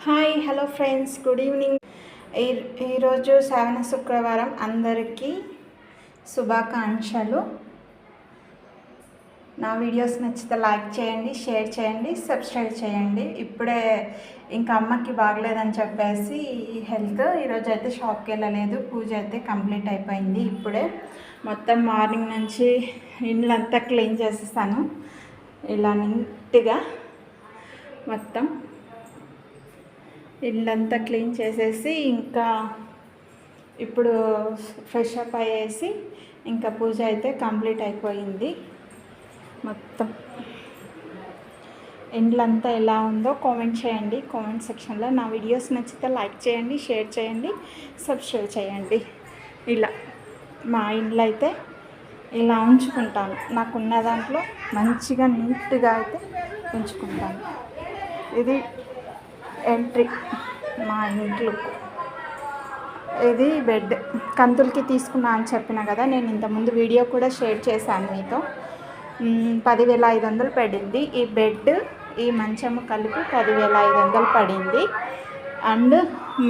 Hi hello friends, good evening. ఈరోజు శ్రావణ శుక్రవారం. అందరికీ శుభాకాంక్షలు. నా వీడియోస్ నచ్చితే లైక్ చేయండి, షేర్ చేయండి, సబ్స్క్రైబ్ చేయండి. ఇప్పుడే ఇంకా అమ్మకి బాగలేదని చెప్పేసి హెల్త్ ఈరోజు అయితే షాప్కి వెళ్ళలేదు. పూజ అయితే కంప్లీట్ అయిపోయింది. ఇప్పుడే మొత్తం మార్నింగ్ నుంచి ఇండ్లంతా క్లీన్ చేసేస్తాను. ఇలా నీట్గా మొత్తం ఇల్లంతా క్లీన్ చేసేసి ఇంకా ఇప్పుడు ఫ్రెష్ అప్ అయ్యేసి ఇంకా పూజ అయితే కంప్లీట్ అయిపోయింది. మొత్తం ఇండ్లంతా ఎలా ఉందో కామెంట్ చేయండి కామెంట్ సెక్షన్లో. నా వీడియోస్ నచ్చితే లైక్ చేయండి, షేర్ చేయండి, సబ్స్క్రైబ్ చేయండి. ఇలా మా ఇండ్లు అయితే ఇలా ఉంచుకుంటాను. నాకున్న దాంట్లో మంచిగా నీట్గా అయితే ఉంచుకుంటాను. ఇది ఎంట్రీ మా ఇంట్లో. ఇది బెడ్ కంతులకి తీసుకున్నా అని చెప్పిన కదా, నేను ఇంతకుముందు వీడియో కూడా షేర్ చేశాను మీతో. 10,500 పడింది. ఈ బెడ్ ఈ మంచము కలిపి 10,500 పడింది. అండ్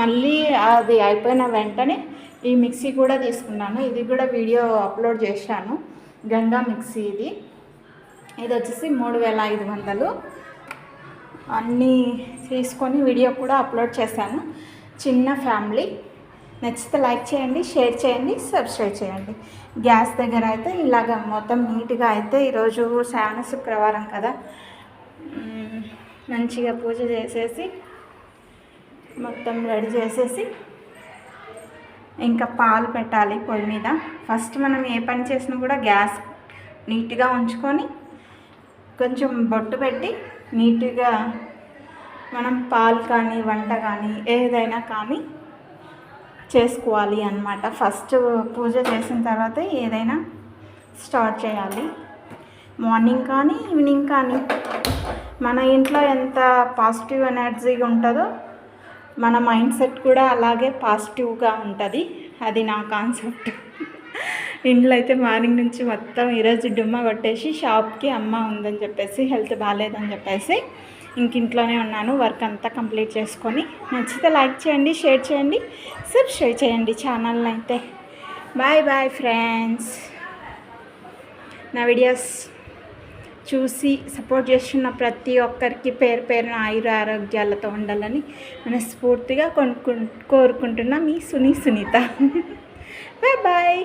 మళ్ళీ అది అయిపోయిన వెంటనే ఈ మిక్సీ కూడా తీసుకున్నాను. ఇది కూడా వీడియో అప్లోడ్ చేశాను. గంగా మిక్సీ ఇది వచ్చేసి 3,500. అన్నీ తీసుకొని వీడియో కూడా అప్లోడ్ చేశాను. చిన్న ఫ్యామిలీ. నచ్చితే లైక్ చేయండి, షేర్ చేయండి, సబ్స్క్రైబ్ చేయండి. గ్యాస్ దగ్గర అయితే ఇలాగ మొత్తం నీట్గా అయితే ఈరోజు శ్రావణ శుక్రవారం కదా, మంచిగా పూజ చేసేసి మొత్తం రెడీ చేసేసి ఇంకా పాలు పెట్టాలి పొయ్యి మీద. ఫస్ట్ మనం ఏ పని చేసినా కూడా గ్యాస్ నీట్గా ఉంచుకొని కొంచెం బొట్టు పెట్టి నీట్గా మనం పాలు కానీ వంట కానీ ఏదైనా కానీ చేసుకోవాలి అన్నమాట. ఫస్ట్ పూజ చేసిన తర్వాత ఏదైనా స్టార్ట్ చేయాలి. మార్నింగ్ కానీ ఈవినింగ్ కానీ మన ఇంట్లో ఎంత పాజిటివ్ ఎనర్జీగా ఉంటుందో మన మైండ్ సెట్ కూడా అలాగే పాజిటివ్గా ఉంటుంది. అది నా కాన్సెప్ట్. ఇంట్లో అయితే మార్నింగ్ నుంచి మొత్తం ఈరోజు డుమ్మ కొట్టేసి షాప్కి అమ్మ ఉందని చెప్పేసి, హెల్త్ బాగాలేదని చెప్పేసి ఇంట్లోనే ఉన్నాను. వర్క్ అంతా కంప్లీట్ చేసుకొని. నచ్చితే లైక్ చేయండి, షేర్ చేయండి, సబ్స్క్రైబ్ చేయండి ఛానల్ని అయితే. Bye bye friends. నా వీడియోస్ చూసి సపోర్ట్ చేస్తున్న ప్రతి ఒక్కరికి పేరు పేరున ఆయుర ఆరోగ్యాలతో ఉండాలని మనస్ఫూర్తిగా కోరుకుంటున్నా. మీ సునీత. Bye bye.